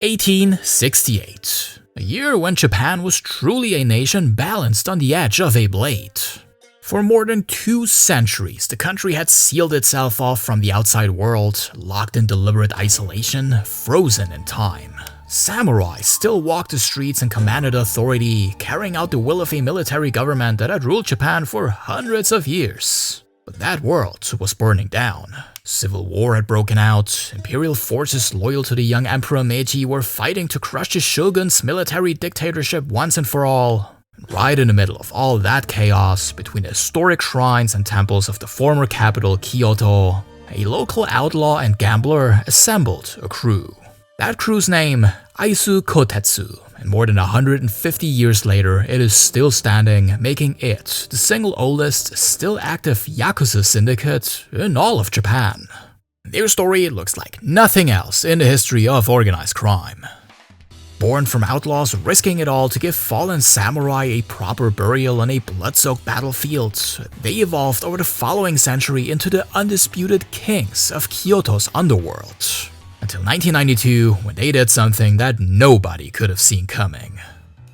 1868, a year when Japan was truly a nation balanced on the edge of a blade. For more than 2 centuries, the country had sealed itself off from the outside world, locked in deliberate isolation, frozen in time. Samurai still walked the streets and commanded authority, carrying out the will of a military government that had ruled Japan for hundreds of years. But that world was burning down. Civil war had broken out, imperial forces loyal to the young Emperor Meiji were fighting to crush the Shogun's military dictatorship once and for all. Right in the middle of all that chaos, between the historic shrines and temples of the former capital Kyoto, a local outlaw and gambler assembled a crew. That crew's name, Aizu Kotetsu, and more than 150 years later, it is still standing, making it the single oldest, still active Yakuza syndicate in all of Japan. Their story looks like nothing else in the history of organized crime. Born from outlaws risking it all to give fallen samurai a proper burial on a blood-soaked battlefield, they evolved over the following century into the undisputed kings of Kyoto's underworld. Until 1992, when they did something that nobody could have seen coming: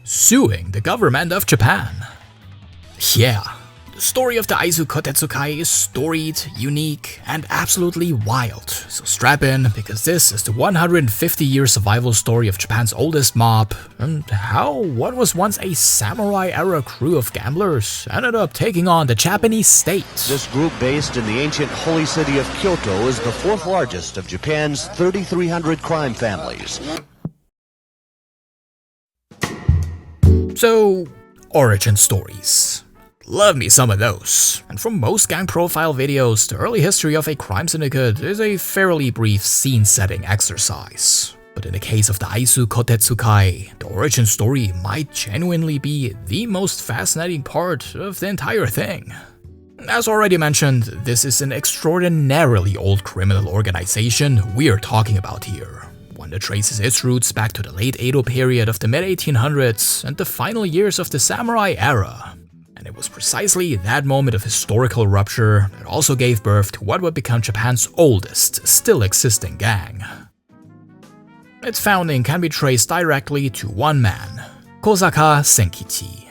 suing the government of Japan. Yeah, the story of the Aizu Kotetsu is storied, unique, and absolutely wild, so strap in, because this is the 150-year survival story of Japan's oldest mob, and how what was once a samurai-era crew of gamblers ended up taking on the Japanese state. This group, based in the ancient holy city of Kyoto, is the 4th largest of Japan's 3,300 crime families. So, origin stories. Love me some of those. And from most gang profile videos, the early history of a crime syndicate is a fairly brief scene-setting exercise. But in the case of the Aizu Kotetsu, the origin story might genuinely be the most fascinating part of the entire thing. As already mentioned, this is an extraordinarily old criminal organization we're talking about here. One that traces its roots back to the late Edo period of the mid-1800s and the final years of the samurai era. And it was precisely that moment of historical rupture that also gave birth to what would become Japan's oldest, still existing gang. Its founding can be traced directly to one man, Kosaka Senkichi.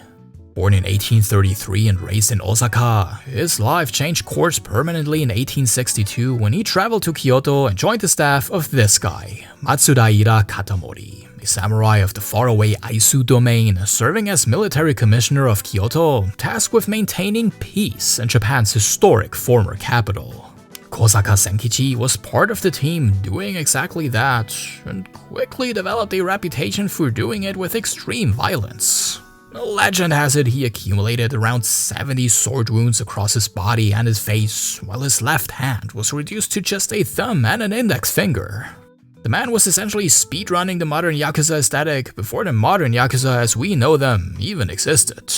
Born in 1833 and raised in Osaka, his life changed course permanently in 1862 when he traveled to Kyoto and joined the staff of this guy, Matsudaira Katamori, a samurai of the faraway Aizu domain, serving as military commissioner of Kyoto, tasked with maintaining peace in Japan's historic former capital. Kosaka Senkichi was part of the team doing exactly that, and quickly developed a reputation for doing it with extreme violence. Legend has it he accumulated around 70 sword wounds across his body and his face, while his left hand was reduced to just a thumb and an index finger. The man was essentially speedrunning the modern Yakuza aesthetic before the modern Yakuza as we know them even existed.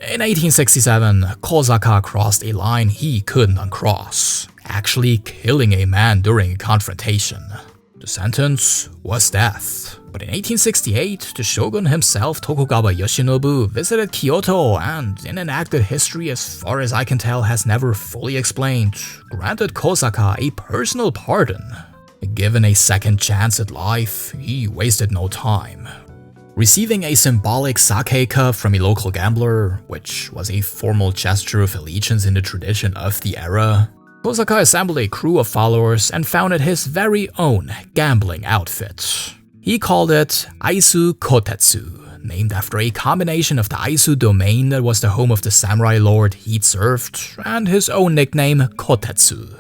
In 1867, Kosaka crossed a line he couldn't uncross, actually killing a man during a confrontation. The sentence was death. But in 1868, the shogun himself, Tokugawa Yoshinobu, visited Kyoto and, in an act that history as far as I can tell has never fully explained, granted Kosaka a personal pardon. Given a second chance at life, he wasted no time. Receiving a symbolic sake cup from a local gambler, which was a formal gesture of allegiance in the tradition of the era, Kosaka assembled a crew of followers and founded his very own gambling outfit. He called it Aizu Kotetsu, named after a combination of the Aizu domain that was the home of the samurai lord he'd served, and his own nickname Kotetsu.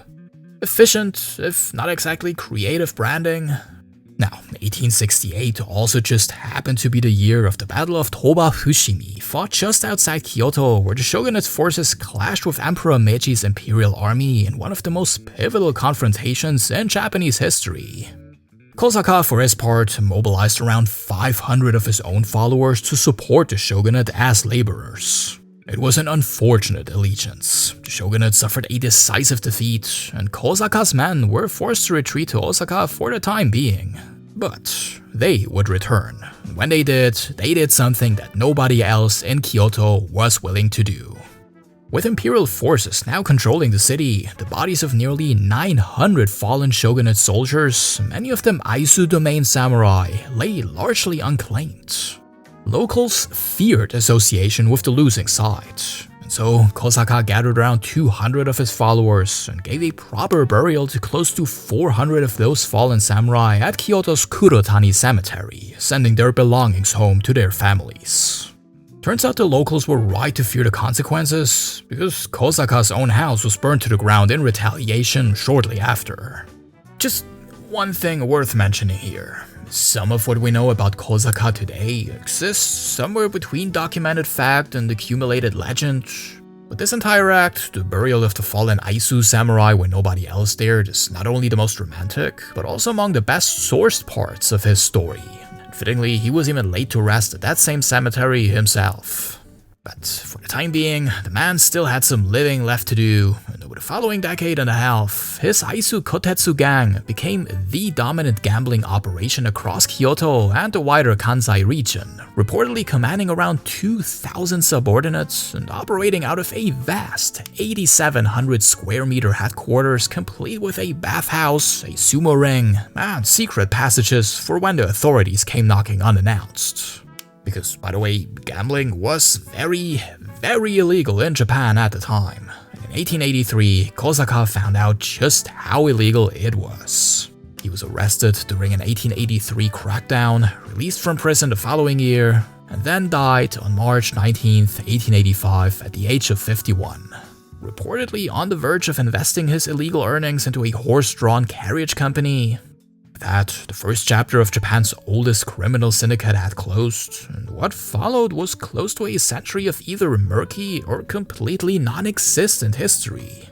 Efficient, if not exactly creative branding. Now, 1868 also just happened to be the year of the Battle of Toba Fushimi, fought just outside Kyoto, where the shogunate's forces clashed with Emperor Meiji's Imperial army in one of the most pivotal confrontations in Japanese history. Kosaka, for his part, mobilized around 500 of his own followers to support the shogunate as laborers. It was an unfortunate allegiance. The shogunate suffered a decisive defeat, and Kosaka's men were forced to retreat to Osaka for the time being. But they would return. When they did something that nobody else in Kyoto was willing to do. With Imperial forces now controlling the city, the bodies of nearly 900 fallen shogunate soldiers, many of them Aizu domain samurai, lay largely unclaimed. Locals feared association with the losing side, and so Kosaka gathered around 200 of his followers and gave a proper burial to close to 400 of those fallen samurai at Kyoto's Kurotani cemetery, sending their belongings home to their families. Turns out the locals were right to fear the consequences, because Kosaka's own house was burned to the ground in retaliation shortly after. Just one thing worth mentioning here. Some of what we know about Kosaka today exists somewhere between documented fact and accumulated legend. But this entire act, the burial of the fallen Aizu samurai when nobody else dared, is not only the most romantic, but also among the best sourced parts of his story. Fittingly, he was even laid to rest at that same cemetery himself. But for the time being, the man still had some living left to do, and over the following decade and a half, his Aizu Kotetsu gang became the dominant gambling operation across Kyoto and the wider Kansai region, reportedly commanding around 2,000 subordinates and operating out of a vast 8,700 square meter headquarters complete with a bathhouse, a sumo ring, and secret passages for when the authorities came knocking unannounced. Because, by the way, gambling was very, very illegal in Japan at the time. In 1883, Kosaka found out just how illegal it was. He was arrested during an 1883 crackdown, released from prison the following year, and then died on March 19, 1885 at the age of 51. Reportedly on the verge of investing his illegal earnings into a horse-drawn carriage company. That, the first chapter of Japan's oldest criminal syndicate had closed, and what followed was close to a century of either murky or completely non-existent history.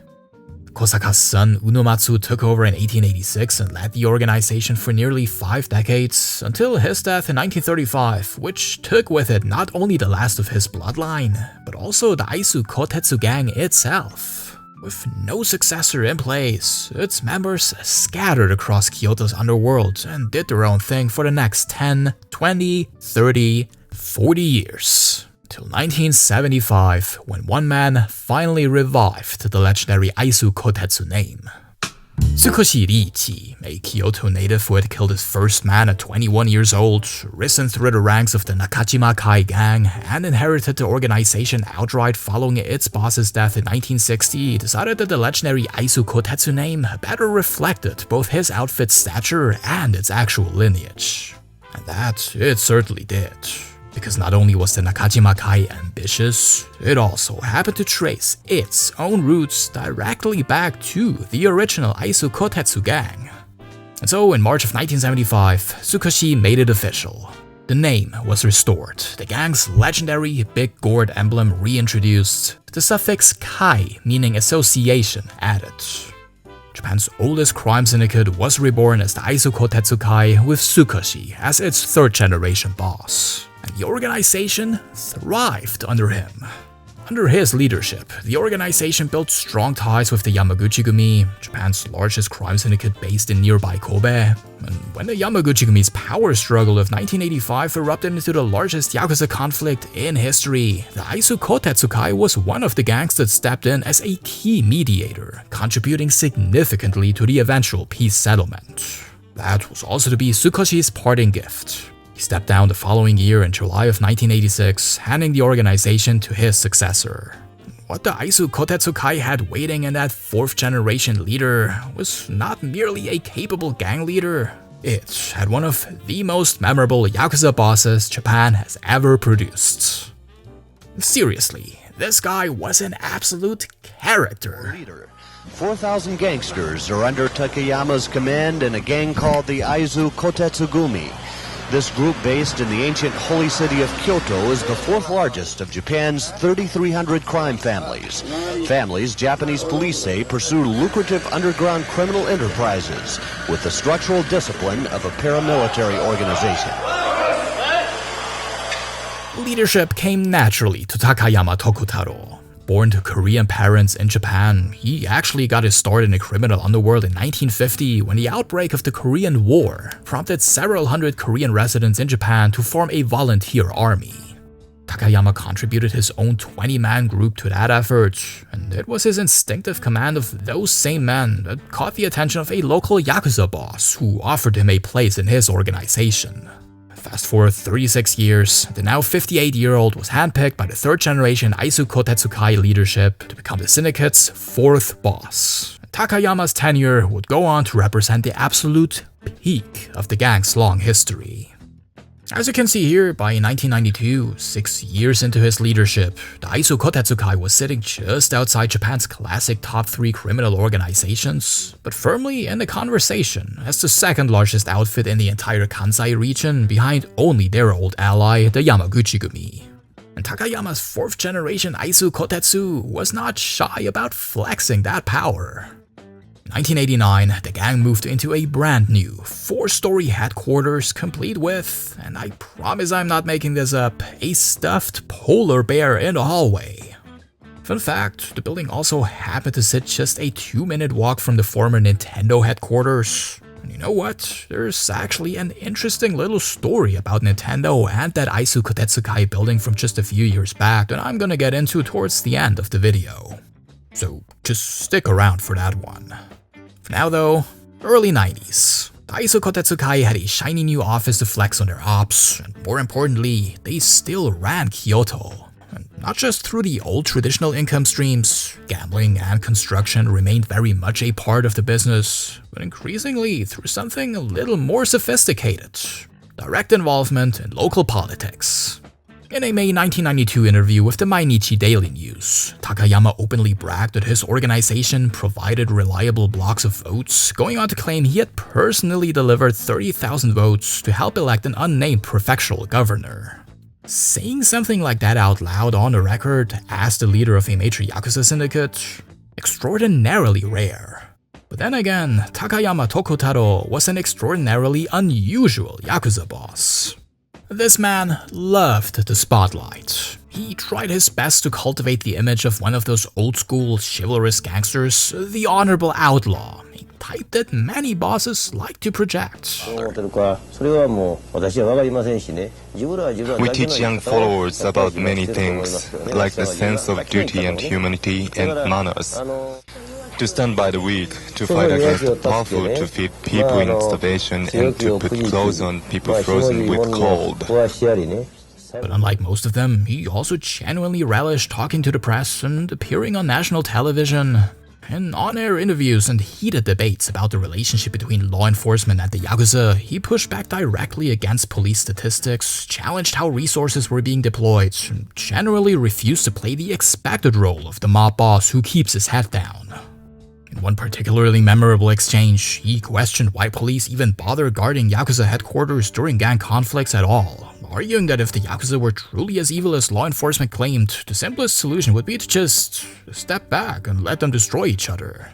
Kosaka's son Unomatsu took over in 1886 and led the organization for nearly 5 decades, until his death in 1935, which took with it not only the last of his bloodline, but also the Aizu Kotetsu gang itself. With no successor in place, its members scattered across Kyoto's underworld and did their own thing for the next 10, 20, 30, 40 years. Till 1975, when one man finally revived the legendary Aizu Kotetsu name. Tsukoshi Riichi, a Kyoto native who had killed his first man at 21 years old, risen through the ranks of the Nakajima Kai gang, and inherited the organization outright following its boss's death in 1960, decided that the legendary Aizu Kotetsu name better reflected both his outfit's stature and its actual lineage. And that it certainly did. Because not only was the Nakajima Kai ambitious, it also happened to trace its own roots directly back to the original Aizu Kotetsu gang. And so in March of 1975, Tsukoshi made it official. The name was restored, the gang's legendary big gourd emblem reintroduced, the suffix Kai meaning association added. Japan's oldest crime syndicate was reborn as the Aizu Kotetsu Kai with Tsukoshi as its 3rd generation boss. And the organization thrived under him. Under his leadership, the organization built strong ties with the Yamaguchi-gumi, Japan's largest crime syndicate based in nearby Kobe. And when the Yamaguchi-gumi's power struggle of 1985 erupted into the largest Yakuza conflict in history, the Aizu Kotetsu Kai was one of the gangs that stepped in as a key mediator, contributing significantly to the eventual peace settlement. That was also to be Tsukoshi's parting gift. He stepped down the following year in July of 1986, handing the organization to his successor. What the Aizu Kotetsu Kai had waiting in that 4th generation leader was not merely a capable gang leader, it had one of the most memorable Yakuza bosses Japan has ever produced. Seriously, this guy was an absolute character. 4,000 gangsters are under Takayama's command in a gang called the Aizu Kotetsu Gumi. This group, based in the ancient holy city of Kyoto, is the 4th largest of Japan's 3,300 crime families. Families Japanese police say pursue lucrative underground criminal enterprises with the structural discipline of a paramilitary organization. Leadership came naturally to Takayama Tokutaro. Born to Korean parents in Japan, he actually got his start in the criminal underworld in 1950 when the outbreak of the Korean War prompted several hundred Korean residents in Japan to form a volunteer army. Takayama contributed his own 20-man group to that effort, and it was his instinctive command of those same men that caught the attention of a local Yakuza boss who offered him a place in his organization. Fast forward 36 years, the now 58-year-old was handpicked by the third-generation Aizu Kotetsu leadership to become the syndicate's fourth boss. Takayama's tenure would go on to represent the absolute peak of the gang's long history. As you can see here, by 1992, 6 years into his leadership, the Aizu Kotetsu was sitting just outside Japan's classic top 3 criminal organizations, but firmly in the conversation as the second largest outfit in the entire Kansai region behind only their old ally, the Yamaguchi-gumi. And Takayama's 4th generation Aizu Kotetsu was not shy about flexing that power. In 1989, the gang moved into a brand new 4-story headquarters complete with, and I promise I'm not making this up, a stuffed polar bear in the hallway. Fun fact, the building also happened to sit just a 2-minute walk from the former Nintendo headquarters. And you know what? There's actually an interesting little story about Nintendo and that Aizu Kotetsu building from just a few years back that I'm gonna get into towards the end of the video. So just stick around for that one. For now though, early 90s. The Aizu Kotetsu had a shiny new office to flex on their ops, and more importantly, they still ran Kyoto. And not just through the old traditional income streams, gambling and construction remained very much a part of the business, but increasingly through something a little more sophisticated: direct involvement in local politics. In a May 1992 interview with the Mainichi Daily News, Takayama openly bragged that his organization provided reliable blocks of votes, going on to claim he had personally delivered 30,000 votes to help elect an unnamed prefectural governor. Saying something like that out loud on the record as the leader of a major Yakuza syndicate? Extraordinarily rare. But then again, Takayama Tokotaro was an extraordinarily unusual Yakuza boss. This man loved the spotlight. He tried his best to cultivate the image of one of those old-school chivalrous gangsters, the honorable outlaw, a type that many bosses like to project. We teach young followers about many things, like the sense of duty and humanity and manners. To stand by the weak, to fight against the powerful, to feed people in starvation, and to put clothes on people frozen with cold. But unlike most of them, he also genuinely relished talking to the press and appearing on national television. In on-air interviews and heated debates about the relationship between law enforcement and the Yakuza, he pushed back directly against police statistics, challenged how resources were being deployed, and generally refused to play the expected role of the mob boss who keeps his head down. In one particularly memorable exchange, he questioned why police even bother guarding Yakuza headquarters during gang conflicts at all, arguing that if the Yakuza were truly as evil as law enforcement claimed, the simplest solution would be to just step back and let them destroy each other.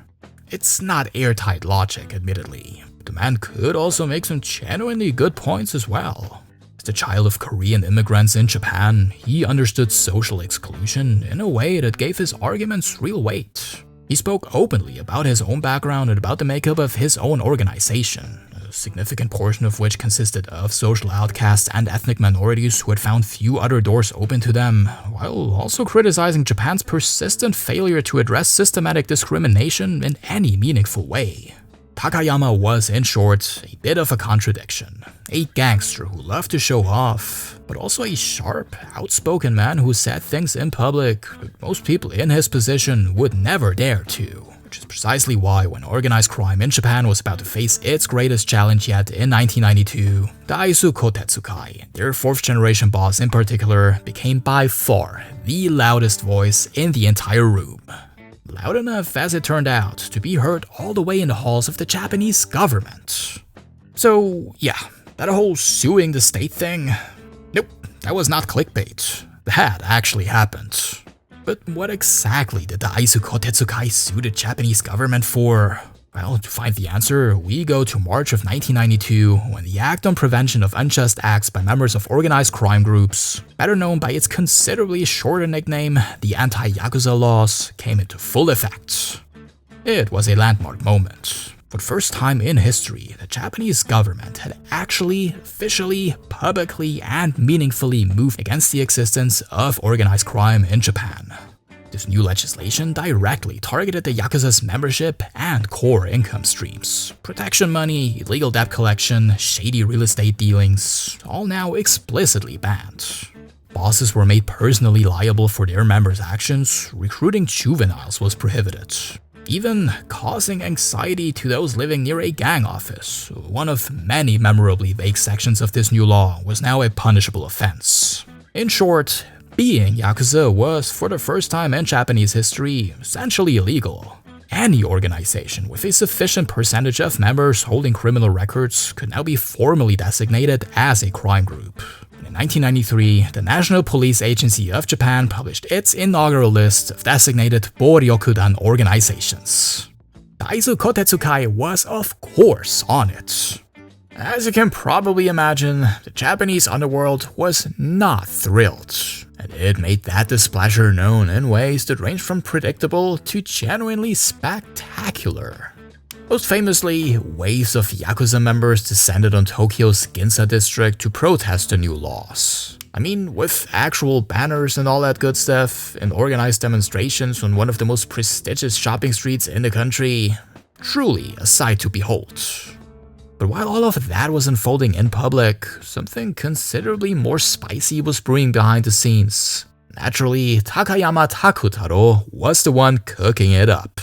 It's not airtight logic, admittedly, but the man could also make some genuinely good points as well. As the child of Korean immigrants in Japan, he understood social exclusion in a way that gave his arguments real weight. He spoke openly about his own background and about the makeup of his own organization, a significant portion of which consisted of social outcasts and ethnic minorities who had found few other doors open to them, while also criticizing Japan's persistent failure to address systematic discrimination in any meaningful way. Takayama was, in short, a bit of a contradiction. A gangster who loved to show off, but also a sharp, outspoken man who said things in public that most people in his position would never dare to. Which is precisely why when organized crime in Japan was about to face its greatest challenge yet in 1992, the Aizu Kotetsu, their 4th generation boss in particular, became by far the loudest voice in the entire room. Loud enough, as it turned out, to be heard all the way in the halls of the Japanese government. So yeah, that whole suing the state thing? Nope, that was not clickbait. That actually happened. But what exactly did the Aizu Kotetsu sue the Japanese government for? Well, to find the answer, we go to March of 1992, when the Act on Prevention of Unjust Acts by members of organized crime groups, better known by its considerably shorter nickname, the Anti-Yakuza Laws, came into full effect. It was a landmark moment. For the first time in history, the Japanese government had actually, officially, publicly, and meaningfully moved against the existence of organized crime in Japan. This new legislation directly targeted the Yakuza's membership and core income streams. Protection money, illegal debt collection, shady real estate dealings, all now explicitly banned. Bosses were made personally liable for their members' actions, recruiting juveniles was prohibited. Even causing anxiety to those living near a gang office, one of many memorably vague sections of this new law, was now a punishable offense. In short, being Yakuza was, for the first time in Japanese history, essentially illegal. Any organization with a sufficient percentage of members holding criminal records could now be formally designated as a crime group. In 1993, the National Police Agency of Japan published its inaugural list of designated Boryokudan organizations. The Aizu Kotetsu was, of course, on it. As you can probably imagine, the Japanese underworld was not thrilled, and it made that displeasure known in ways that ranged from predictable to genuinely spectacular. Most famously, waves of Yakuza members descended on Tokyo's Ginza district to protest the new laws. I mean, with actual banners and all that good stuff, and organized demonstrations on one of the most prestigious shopping streets in the country. Truly a sight to behold. But while all of that was unfolding in public, something considerably more spicy was brewing behind the scenes. Naturally, Takayama Takutaro was the one cooking it up.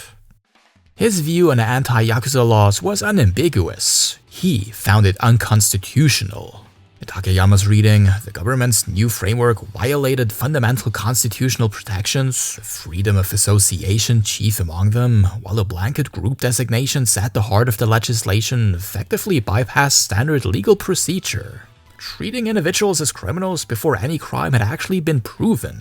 His view on the anti-Yakuza laws was unambiguous. He found it unconstitutional. In Takayama's reading, the government's new framework violated fundamental constitutional protections, freedom of association chief among them, while a blanket group designation at the heart of the legislation effectively bypassed standard legal procedure, treating individuals as criminals before any crime had actually been proven.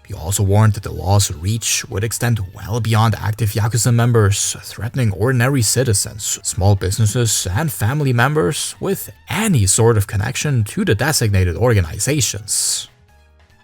He also warned that the law's reach would extend well beyond active Yakuza members, threatening ordinary citizens, small businesses, and family members with any sort of connection to the designated organizations.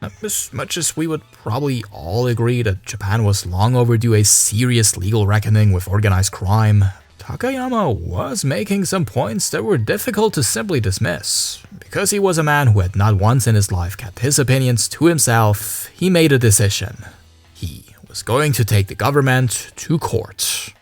As much as we would probably all agree that Japan was long overdue a serious legal reckoning with organized crime, Takayama was making some points that were difficult to simply dismiss. Because he was a man who had not once in his life kept his opinions to himself, he made a decision. He was going to take the government to court.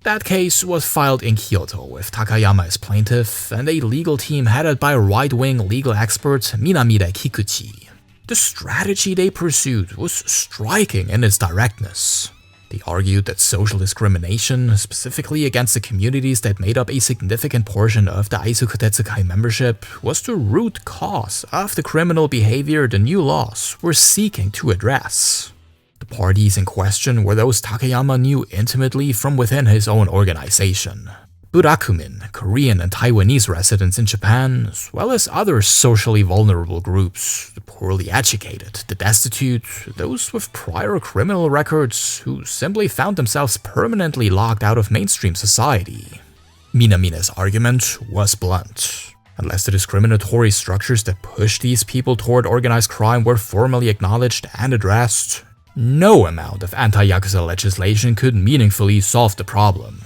That case was filed in Kyoto with Takayama as plaintiff and a legal team headed by right-wing legal expert Minamide Kikuchi. The strategy they pursued was striking in its directness. They argued that social discrimination, specifically against the communities that made up a significant portion of the Aizu Kotetsu membership, was the root cause of the criminal behavior the new laws were seeking to address. The parties in question were those Takayama knew intimately from within his own organization. Burakumin, Korean and Taiwanese residents in Japan, as well as other socially vulnerable groups, the poorly educated, the destitute, those with prior criminal records who simply found themselves permanently locked out of mainstream society. Minamine's argument was blunt. Unless the discriminatory structures that pushed these people toward organized crime were formally acknowledged and addressed, no amount of anti-Yakuza legislation could meaningfully solve the problem.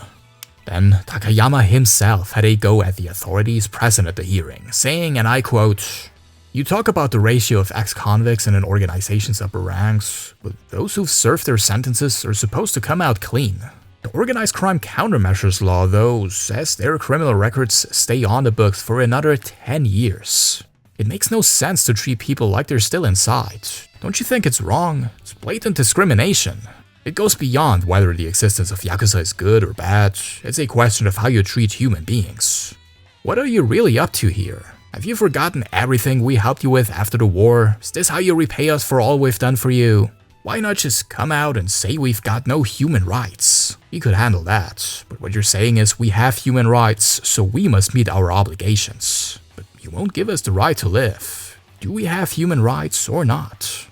Then, Takayama himself had a go at the authorities present at the hearing, saying, and I quote, "You talk about the ratio of ex-convicts in an organization's upper ranks, but those who've served their sentences are supposed to come out clean. The Organized Crime Countermeasures Law, though, says their criminal records stay on the books for another 10 years. It makes no sense to treat people like they're still inside. Don't you think it's wrong? It's blatant discrimination. It goes beyond whether the existence of Yakuza is good or bad. It's a question of how you treat human beings. What are you really up to here? Have you forgotten everything we helped you with after the war? Is this how you repay us for all we've done for you? Why not just come out and say we've got no human rights? We could handle that, but what you're saying is we have human rights, so we must meet our obligations. But you won't give us the right to live. Do we have human rights or not?"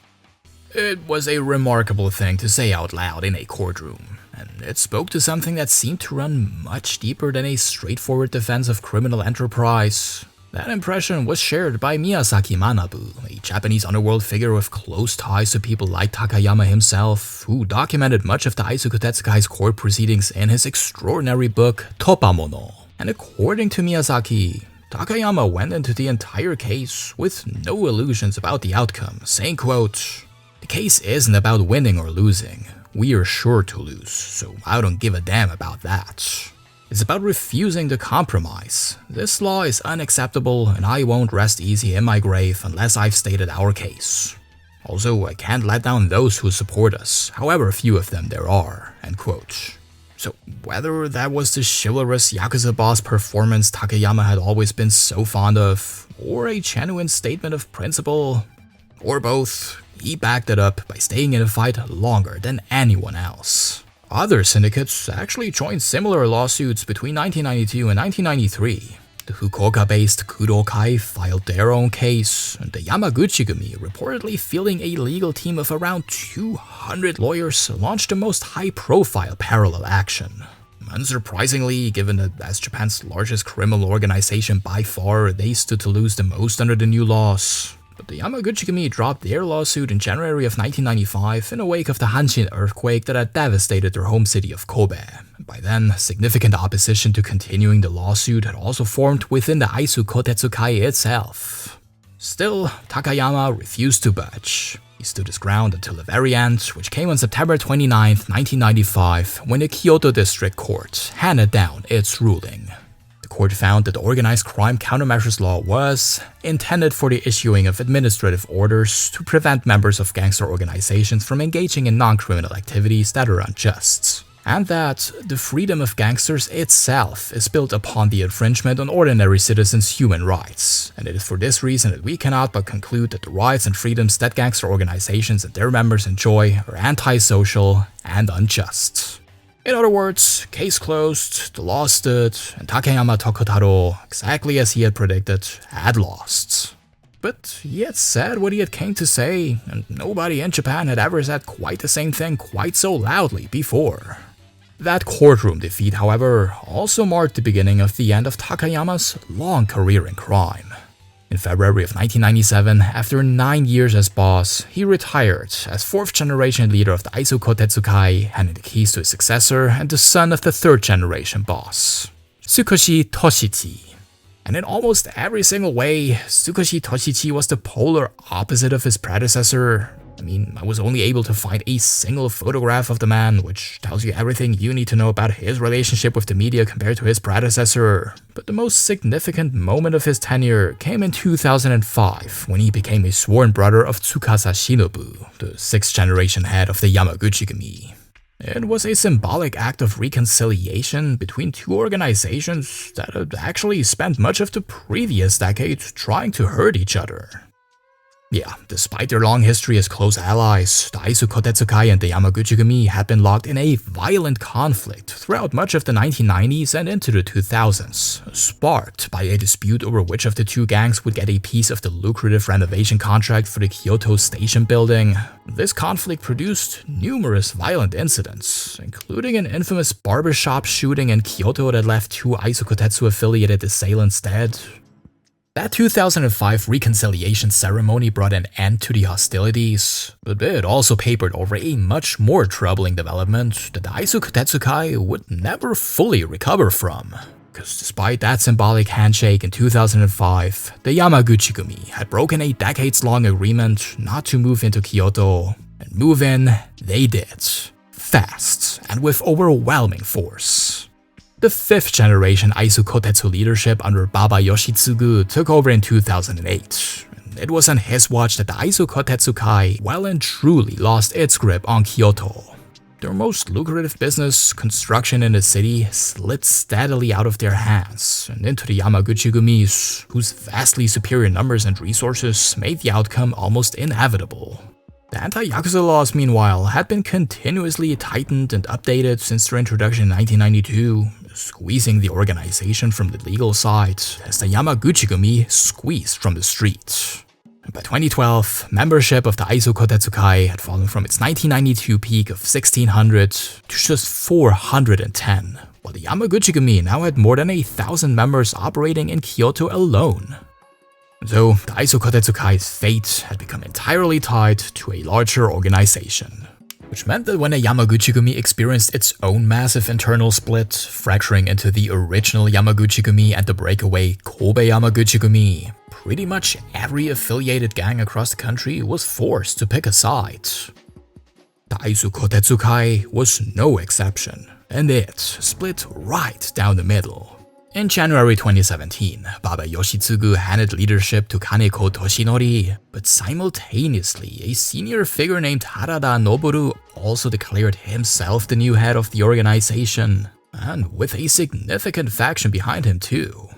It was a remarkable thing to say out loud in a courtroom, and it spoke to something that seemed to run much deeper than a straightforward defense of criminal enterprise. That impression was shared by Miyazaki Manabu, a Japanese underworld figure with close ties to people like Takayama himself, who documented much of the Aizu Kotetsu court proceedings in his extraordinary book Topamono. And according to Miyazaki, Takayama went into the entire case with no illusions about the outcome, saying, quote, "The case isn't about winning or losing. We are sure to lose, so I don't give a damn about that. It's about refusing to compromise. This law is unacceptable and I won't rest easy in my grave unless I've stated our case. Also, I can't let down those who support us, however few of them there are." End quote. So whether that was the chivalrous Yakuza boss performance Takayama had always been so fond of, or a genuine statement of principle, or both, he backed it up by staying in the fight longer than anyone else. Other syndicates actually joined similar lawsuits between 1992 and 1993. The Fukuoka-based Kudokai filed their own case, and the Yamaguchi-gumi, reportedly fielding a legal team of around 200 lawyers, launched the most high-profile parallel action. Unsurprisingly, given that as Japan's largest criminal organization by far, they stood to lose the most under the new laws. But the Yamaguchi-gumi dropped their lawsuit in January of 1995 in the wake of the Hanshin earthquake that had devastated their home city of Kobe. By then, significant opposition to continuing the lawsuit had also formed within the Aizu Kotetsu itself. Still, Takayama refused to budge. He stood his ground until the very end, which came on September 29, 1995, when the Kyoto District Court handed down its ruling. The court found that the Organized Crime Countermeasures Law was intended for the issuing of administrative orders to prevent members of gangster organizations from engaging in non-criminal activities that are unjust, and that the freedom of gangsters itself is built upon the infringement on ordinary citizens' human rights, and it is for this reason that we cannot but conclude that the rights and freedoms that gangster organizations and their members enjoy are antisocial and unjust. In other words, case closed, the law stood, and Takayama Tokotaro, exactly as he had predicted, had lost. But he had said what he had came to say, and nobody in Japan had ever said quite the same thing quite so loudly before. That courtroom defeat, however, also marked the beginning of the end of Takayama's long career in crime. In February of 1997, after 9 years as boss, he retired as 4th-generation leader of the Aizu Kotetsu, handing the keys to his successor and the son of the 3rd-generation boss, Tsukoshi Toshichi. And in almost every single way, Tsukoshi Toshichi was the polar opposite of his predecessor. I mean, I was only able to find a single photograph of the man, which tells you everything you need to know about his relationship with the media compared to his predecessor. But the most significant moment of his tenure came in 2005, when he became a sworn brother of Tsukasa Shinobu, the 6th-generation head of the Yamaguchi-gumi. It was a symbolic act of reconciliation between two organizations that had actually spent much of the previous decade trying to hurt each other. Yeah, despite their long history as close allies, the Aizu Kotetsu and the Yamaguchi-gumi had been locked in a violent conflict throughout much of the 1990s and into the 2000s, sparked by a dispute over which of the two gangs would get a piece of the lucrative renovation contract for the Kyoto station building. This conflict produced numerous violent incidents, including an infamous barbershop shooting in Kyoto that left 2 Aizu Kotetsu-affiliated assailants dead. That 2005 reconciliation ceremony brought an end to the hostilities, but it also papered over a much more troubling development that the Aizu Kotetsu would never fully recover from. Because despite that symbolic handshake in 2005, the Yamaguchi-gumi had broken a decades-long agreement not to move into Kyoto, and move in they did, fast and with overwhelming force. The 5th-generation Aizu Kotetsu leadership under Baba Yoshitsugu took over in 2008. It was on his watch that the Aizu Kotetsu well and truly lost its grip on Kyoto. Their most lucrative business, construction in the city, slipped steadily out of their hands and into the Yamaguchi-gumis, whose vastly superior numbers and resources made the outcome almost inevitable. The anti-Yakuza laws, meanwhile, had been continuously tightened and updated since their introduction in 1992, squeezing the organization from the legal side as the Yamaguchi-gumi squeezed from the street. By 2012, membership of the Aizu Kotetsu had fallen from its 1992 peak of 1,600 to just 410, while the Yamaguchi-gumi now had more than 1,000 members operating in Kyoto alone. So, the Aizu Kotetsu fate had become entirely tied to a larger organization. Which meant that when a Yamaguchi-gumi experienced its own massive internal split, fracturing into the original Yamaguchi-gumi and the breakaway Kobe Yamaguchi-gumi, pretty much every affiliated gang across the country was forced to pick a side. The Aizu Kotetsu was no exception, and it split right down the middle. In January 2017, Baba Yoshitsugu handed leadership to Kaneko Toshinori, but simultaneously, a senior figure named Harada Noboru also declared himself the new head of the organization, and with a significant faction behind him too.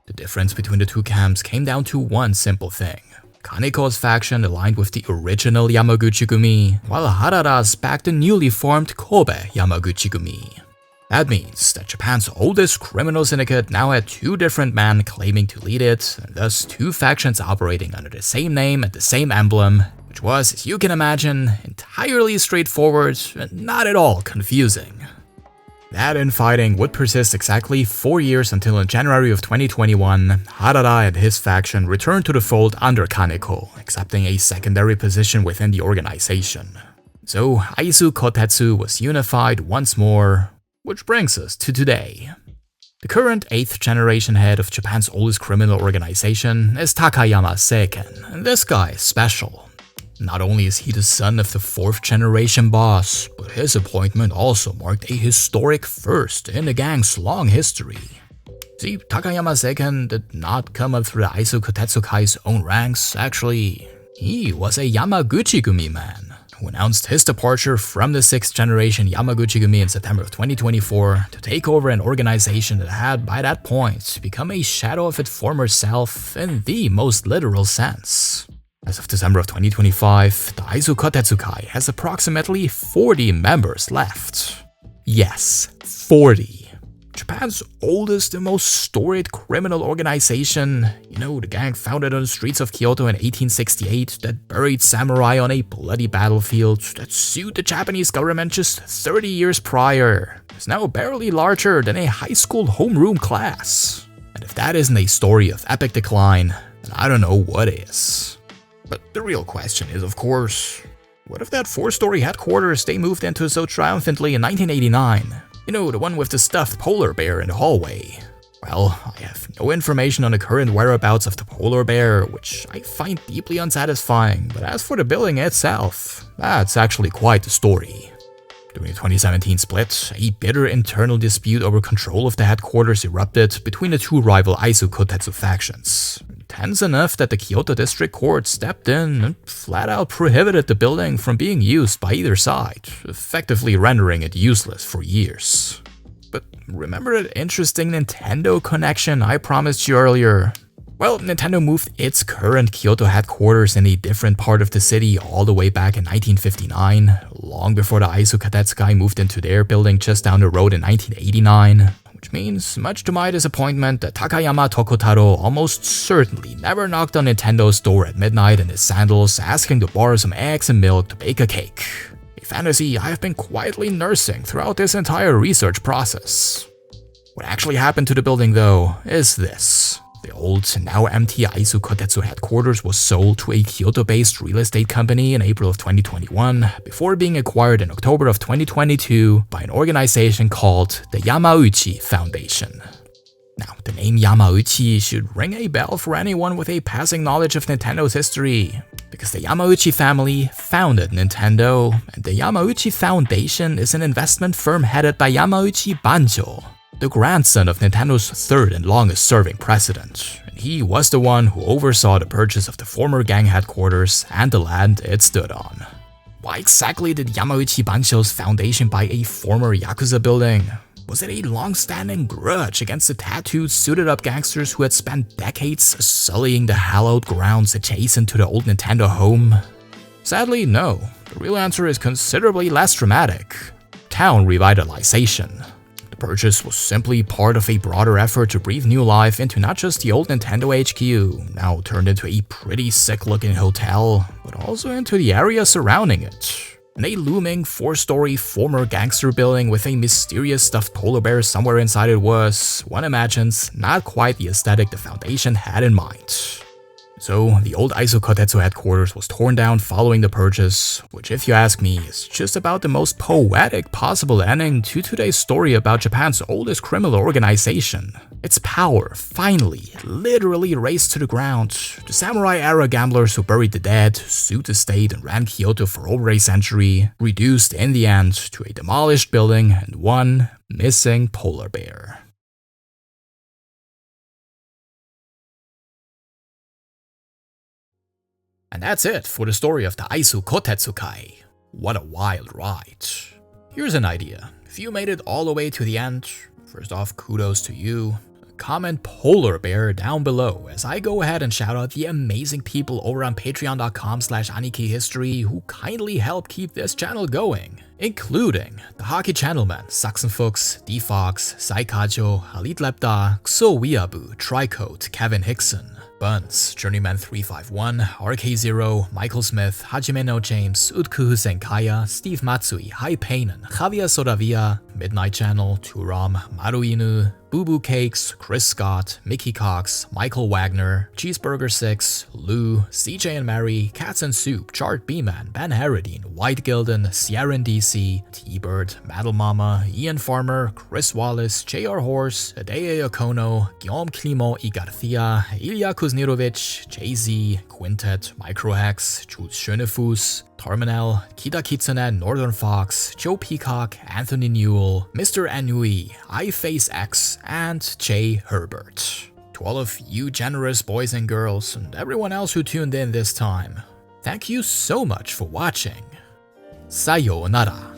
The difference between the two camps came down to one simple thing. Kaneko's faction aligned with the original Yamaguchi-gumi, while Harada's backed the newly formed Kobe Yamaguchi-gumi. That means that Japan's oldest criminal syndicate now had two different men claiming to lead it, and thus two factions operating under the same name and the same emblem, which was, as you can imagine, entirely straightforward and not at all confusing. That infighting would persist exactly 4 years until in January of 2021, Harada and his faction returned to the fold under Kaneko, accepting a secondary position within the organization. So Aizu Kotetsu was unified once more, which brings us to today. The current 8th generation head of Japan's oldest criminal organization is Takayama Seiken, and this guy is special. Not only is he the son of the 4th generation boss, but his appointment also marked a historic first in the gang's long history. See, Takayama Seiken did not come up through the Aizu Kotetsu own ranks, actually, he was a Yamaguchi-gumi man who announced his departure from the 6th generation Yamaguchi-gumi in September of 2024 to take over an organization that had, by that point, become a shadow of its former self in the most literal sense. As of December of 2025, the Aizu Kotetsu has approximately 40 members left. Yes, 40. Japan's oldest and most storied criminal organization, the gang founded on the streets of Kyoto in 1868 that buried samurai on a bloody battlefield that sued the Japanese government just 30 years prior, is now barely larger than a high school homeroom class. And if that isn't a story of epic decline, then I don't know what is. But the real question is, of course, what if that 4-story headquarters they moved into so triumphantly in 1989? The one with the stuffed polar bear in the hallway. Well, I have no information on the current whereabouts of the polar bear, which I find deeply unsatisfying, but as for the building itself, that's actually quite the story. During the 2017 split, a bitter internal dispute over control of the headquarters erupted between the two rival Aizu Kotetsu factions. Tense enough that the Kyoto District Court stepped in and flat out prohibited the building from being used by either side, effectively rendering it useless for years. But remember that interesting Nintendo connection I promised you earlier? Well, Nintendo moved its current Kyoto headquarters in a different part of the city all the way back in 1959, long before the Aizu Kotetsu moved into their building just down the road in 1989. Which means, much to my disappointment, that Takayama Tokotaro almost certainly never knocked on Nintendo's door at midnight in his sandals asking to borrow some eggs and milk to bake a cake. A fantasy I have been quietly nursing throughout this entire research process. What actually happened to the building, though, is this. The old, now empty Aizu Kotetsu headquarters was sold to a Kyoto-based real estate company in April of 2021 before being acquired in October of 2022 by an organization called the Yamauchi Foundation. Now, the name Yamauchi should ring a bell for anyone with a passing knowledge of Nintendo's history, because the Yamauchi family founded Nintendo, and the Yamauchi Foundation is an investment firm headed by Yamauchi Banjo, the grandson of Nintendo's 3rd and longest-serving president, and he was the one who oversaw the purchase of the former gang headquarters and the land it stood on. Why exactly did Yamauchi Banjo's foundation buy a former Yakuza building? Was it a long-standing grudge against the tattooed, suited-up gangsters who had spent decades sullying the hallowed grounds adjacent to the old Nintendo home? Sadly, no. The real answer is considerably less dramatic: town revitalization. The purchase was simply part of a broader effort to breathe new life into not just the old Nintendo HQ, now turned into a pretty sick-looking hotel, but also into the area surrounding it. And a looming 4-story former gangster building with a mysterious stuffed polar bear somewhere inside it was, one imagines, not quite the aesthetic the Foundation had in mind. So the old Aizu Kotetsu headquarters was torn down following the purchase, which if you ask me is just about the most poetic possible ending to today's story about Japan's oldest criminal organization. Its power finally, literally razed to the ground. The samurai-era gamblers who buried the dead, sued the state and ran Kyoto for over a century, reduced in the end to a demolished building and one missing polar bear. And that's it for the story of the Aizu Kotetsu-kai. What a wild ride. Here's an idea. If you made it all the way to the end, first off, kudos to you. Comment polar bear down below as I go ahead and shout out the amazing people over on patreon.com/AnikiHistory who kindly help keep this channel going, including the Hockey Channelman, Saxonfuchs, D-Fox, Saikajo, Halit Lepta, Xo Wiabu, Tricoat, Kevin Hickson, Buns, Journeyman 351, RK0, Michael Smith, Hajime no James, Utku Senkaya, Steve Matsui, Hai Paynen, Javier Sodavia, Midnight Channel, Turam, Maruinu, Boo Boo Cakes, Chris Scott, Mickey Cox, Michael Wagner, Cheeseburger 6, Lou, CJ and Mary, Cats and Soup, Chart B-Man, Ben Harradine, White Gilden, Sierra DC, T-Bird, Metal Mama, Ian Farmer, Chris Wallace, JR Horse, Adeye Okono, Guillaume Clement y Garcia, Ilya Kuznirovic, Jay-Z, Quintet, Microhex, Jules Schönefuß, Terminal, Kita Kitsune, Northern Fox, Joe Peacock, Anthony Newell, Mr. Anui, iFace X, and Jay Herbert. To all of you generous boys and girls, and everyone else who tuned in this time, thank you so much for watching. Sayonara.